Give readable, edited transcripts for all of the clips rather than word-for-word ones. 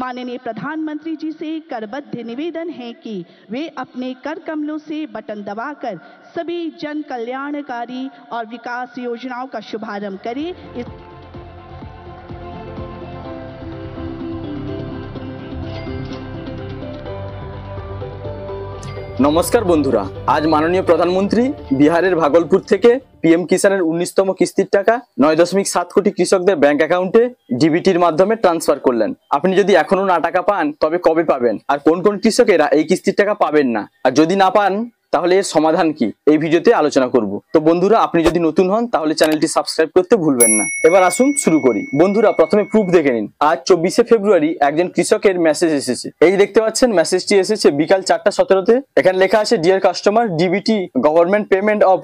माननीय प्रधानमंत्री जी से करबद्ध निवेदन है कि वे अपने कर कमलों से बटन दबाकर सभी जन कल्याणकारी और विकास योजनाओं का शुभारंभ करें। नमस्कार बंधुरा, आज माननीय प्रधानमंत्री बिहारेर भागलपुर থেকে पीएम किसानेर 19तम किस्तिर टाका 9.7 कोटी कृषकদের ব্যাংক অ্যাকাউন্টে ডিবিটির মাধ্যমে ট্রান্সফার করলেন। আপনি যদি এখনো না টাকা পান তবে কবে পাবেন আর কোন কোন কৃষকেরা এই কিস্তির টাকা পাবেন না আর যদি না পান তাহলে এর সমাধান কি এই ভিডিওতে আলোচনা করব। তো বন্ধুরা, আপনি যদি নতুন হন তাহলে চ্যানেলটি সাবস্ক্রাইব করতে ভুলবেন না। এবার আসুন শুরু করি। বন্ধুরা, প্রথমে প্রুফ দেখে নিন। আজ 24শে ফেব্রুয়ারি একজন কৃষকের মেসেজ এসেছে। এই দেখতে পাচ্ছেন, মেসেজটি এসেছে বিকাল 4:17-তে। এখানে লেখা আছে, deer customer, DBT government payment of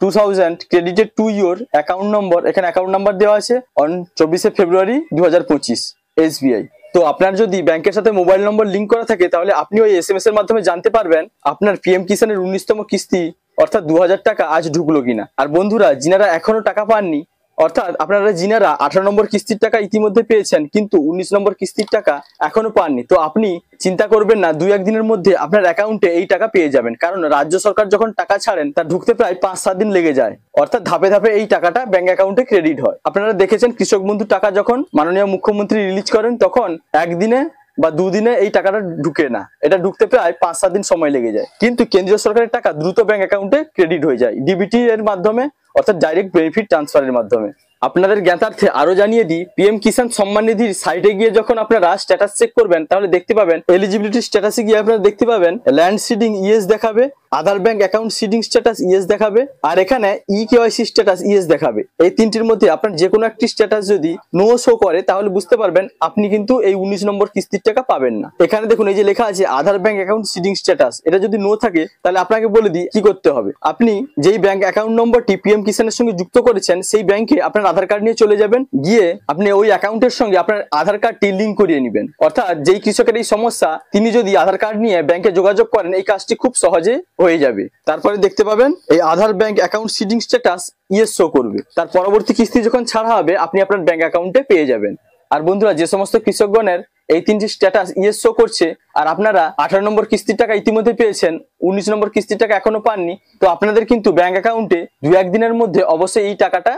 ₹2000 credited to your account number. এখানে অ্যাকাউন্ট নাম্বার দেওয়া আছে অন 24শে ফেব্রুয়ারি 2025 এসবিআই। তো আপনার যদি ব্যাংকের সাথে মোবাইল নম্বর লিংক করা থাকে তাহলে আপনি ওই এসএমএস এর মাধ্যমে জানতে পারবেন আপনার পিএম কিষানের 19তম কিস্তি অর্থাৎ 2000 টাকা আজ ঢুকলো কিনা। আর বন্ধুরা, যিনারা এখনো টাকা পাননি অর্থাৎ আপনারা যিনারা 18 নম্বর কিস্তির টাকা ইতিমধ্যে পেয়েছেন কিন্তু 19 নম্বর কিস্তির টাকা এখনো পাননি, তো আপনি চিন্তা করবেন না, 2-1 দিনের মধ্যে আপনার অ্যাকাউন্টে এই টাকা পেয়ে যাবেন। কারণ রাজ্য সরকার যখন টাকা ছাড়েন তা ঢুকতে প্রায় 5-7 দিন লেগে যায়। অর্থাৎ ধাপে ধাপে এই টাকাটা ব্যাংক অ্যাকাউন্টে ক্রেডিট হয়। আপনারা দেখেছেন কৃষক বন্ধু টাকা যখন মাননীয় মুখ্যমন্ত্রী রিলিজ করেন তখন একদিনে বা 2 দিনে এই টাকাটা ঢুকে না, এটা ঢুকতে প্রায় 5-7 দিন সময় লেগে যায়। কিন্তু কেন্দ্রীয় সরকারের টাকা দ্রুত ব্যাংক অ্যাকাউন্টে ক্রেডিট হয়ে যায় ডিবিটি এর মাধ্যমে, অর্থাৎ ডাইরেক্ট বেনিফিট ট্রান্সফারের মাধ্যমে। আপনাদের জ্ঞাতার্থে আরো জানিয়ে দিই, পিএম কিষান সম্মান নিধির সাইটে গিয়ে যখন আপনারা স্ট্যাটাস চেক করবেন তাহলে দেখতে পাবেন এলিজিবিলিটি স্ট্যাটাসে গিয়ে আপনারা দেখতে পাবেন ল্যান্ড সিডিং ইয়েস দেখাবে, Aadhaar bank account seeding status yes দেখাবে আর এখানে ইকেওয়াইসি স্ট্যাটাস ইয়েস দেখাবে। এই তিনটির মধ্যে আপনার যে কোনো একটি স্ট্যাটাস যদি নো শো করে তাহলে বুঝতে পারবেন আপনি কিন্তু এই 19 নম্বর কিস্তির টাকা পাবেন না। এখানে দেখুন এই যে লেখা আছে আধার ব্যাংক অ্যাকাউন্ট সিডিং স্ট্যাটাস, এটা যদি নো থাকে তাহলে আপনাকে বলে দিই কি করতে হবে। আপনি যেই ব্যাংক অ্যাকাউন্ট নম্বরটি পিএম কিষানের সঙ্গে যুক্ত করেছেন সেই ব্যাংকে আপনার আধার কার্ড নিয়ে চলে যাবেন, গিয়ে আপনি ওই অ্যাকাউন্টের সঙ্গে আপনার আধার কার্ডটি লিংক করিয়ে নেবেন। অর্থাৎ যেই কৃষকের এই সমস্যা তিনি যদি আধার কার্ড নিয়ে ব্যাংকে যোগাযোগ করেন এই কাজটি খুব সহজে হয়ে যাবে। তারপরে দেখতে পাবেন এই Aadhaar bank account seeding status yes show করবে। তার পরবর্তী কিস্তি যখন ছাড়া হবে আপনি আপনার ব্যাংক অ্যাকাউন্টে পেয়ে যাবেন। আর বন্ধুরা, যে সমস্ত কৃষকগণের এই তিনটি স্ট্যাটাস ইয়েস শো করছে আর আপনারা 18 নম্বর কিস্তির টাকা ইতিমধ্যে পেয়েছেন, 19 নম্বর কিস্তির টাকা এখনো পাননি, তো আপনাদের কিন্তু ব্যাংক অ্যাকাউন্টে 2-1 দিনের মধ্যে অবশ্যই এই টাকাটা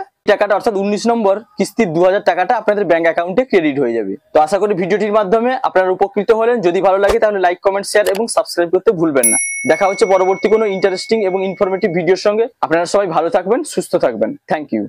অর্থাৎ 19 নম্বর কিস্তির 2000 টাকাটা আপনাদের ব্যাংক অ্যাকাউন্টে ক্রেডিট হয়ে যাবে। তো আশা করি ভিডিওটির মাধ্যমে আপনারা উপকৃত হলেন। যদি ভালো লাগে তাহলে লাইক, কমেন্ট, শেয়ার এবং সাবস্ক্রাইব করতে ভুলবেন না। দেখা হচ্ছে পরবর্তী কোনো ইন্টারেস্টিং এবং ইনফরমেটিভ ভিডিওর সঙ্গে। আপনারা সবাই ভালো থাকবেন, সুস্থ থাকবেন। Thank you.